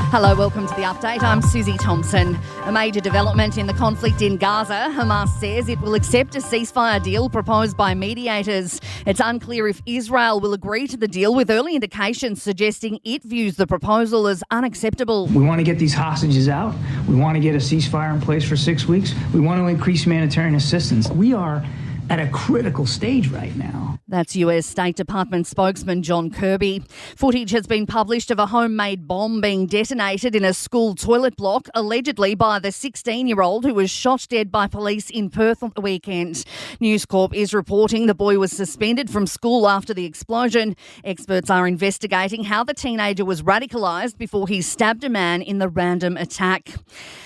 Hello, welcome to the update. I'm Susie Thompson. A major development in the conflict in Gaza. Hamas says it will accept a ceasefire deal proposed by mediators. It's unclear if Israel will agree to the deal, with early indications suggesting it views the proposal as unacceptable. We want to get these hostages out. We want to get a ceasefire in place for 6 weeks. We want to increase humanitarian assistance. We are at a critical stage right now. That's US State Department spokesman John Kirby. Footage has been published of a homemade bomb being detonated in a school toilet block, allegedly by the 16-year-old who was shot dead by police in Perth on the weekend. News Corp is reporting the boy was suspended from school after the explosion. Experts are investigating how the teenager was radicalised before he stabbed a man in the random attack.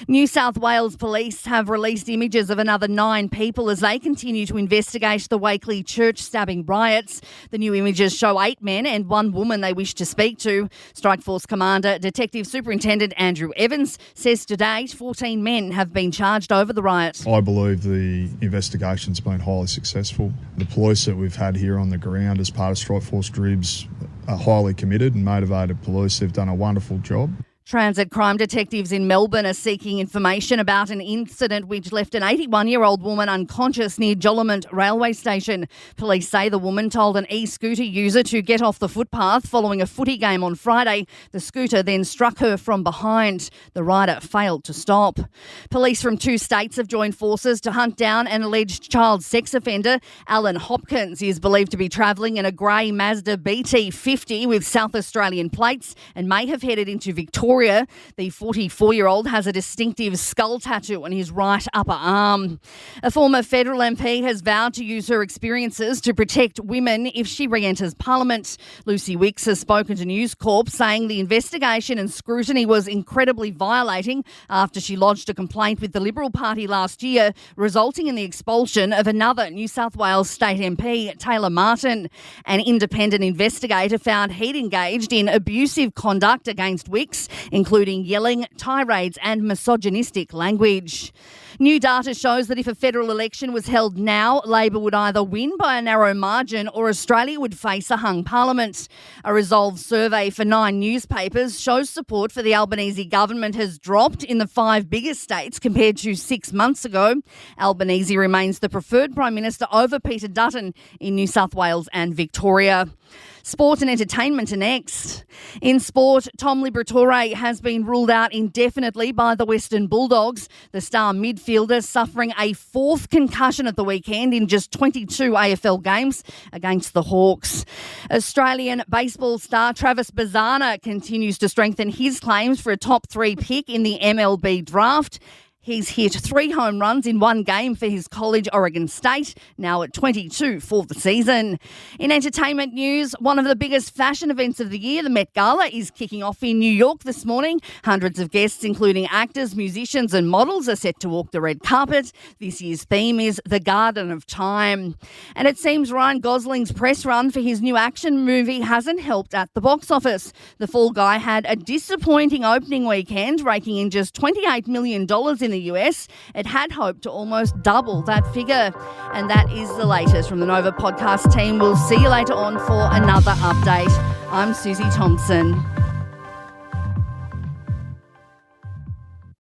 New South Wales police have released images of another 9 people as they continue to investigate the Wakeley church stabbing riots. The new images show 8 men and 1 woman they wish to speak to. Strike Force Commander Detective Superintendent Andrew Evans says to date 14 men have been charged over the riot. I believe the investigation's been highly successful. The police that we've had here on the ground as part of Strike Force Dribs are highly committed and motivated police. They've done a wonderful job. Transit crime detectives in Melbourne are seeking information about an incident which left an 81-year-old woman unconscious near Jolimont railway station. Police say the woman told an e-scooter user to get off the footpath following a footy game on Friday. The scooter then struck her from behind. The rider failed to stop. Police from 2 states have joined forces to hunt down an alleged child sex offender. Alan Hopkins is believed to be travelling in a grey Mazda BT50 with South Australian plates and may have headed into Victoria. The 44-year-old has a distinctive skull tattoo on his right upper arm. A former federal MP has vowed to use her experiences to protect women if she re-enters Parliament. Lucy Wicks has spoken to News Corp, saying the investigation and scrutiny was incredibly violating after she lodged a complaint with the Liberal Party last year, resulting in the expulsion of another New South Wales state MP, Taylor Martin. An independent investigator found he'd engaged in abusive conduct against Wicks, including yelling, tirades and misogynistic language. New data shows that if a federal election was held now, Labor would either win by a narrow margin or Australia would face a hung parliament. A Resolve survey for 9 newspapers shows support for the Albanese government has dropped in the 5 biggest states compared to 6 months ago. Albanese remains the preferred Prime Minister over Peter Dutton in New South Wales and Victoria. Sport and entertainment are next. In sport, Tom Liberatore has been ruled out indefinitely by the Western Bulldogs. The star midfielder suffering a 4th concussion at the weekend in just 22 AFL games against the Hawks. Australian baseball star Travis Bazzana continues to strengthen his claims for a top 3 pick in the MLB draft. He's hit 3 home runs in 1 game for his college, Oregon State, now at 22 for the season. In entertainment news, one of the biggest fashion events of the year, the Met Gala, is kicking off in New York this morning. Hundreds of guests, including actors, musicians and models, are set to walk the red carpet. This year's theme is the Garden of Time. And it seems Ryan Gosling's press run for his new action movie hasn't helped at the box office. The Fall Guy had a disappointing opening weekend, raking in just $28 million in the US. It had hoped to almost double that figure. And that is the latest from the Nova podcast team. We'll see you later on for another update. I'm Susie Thompson.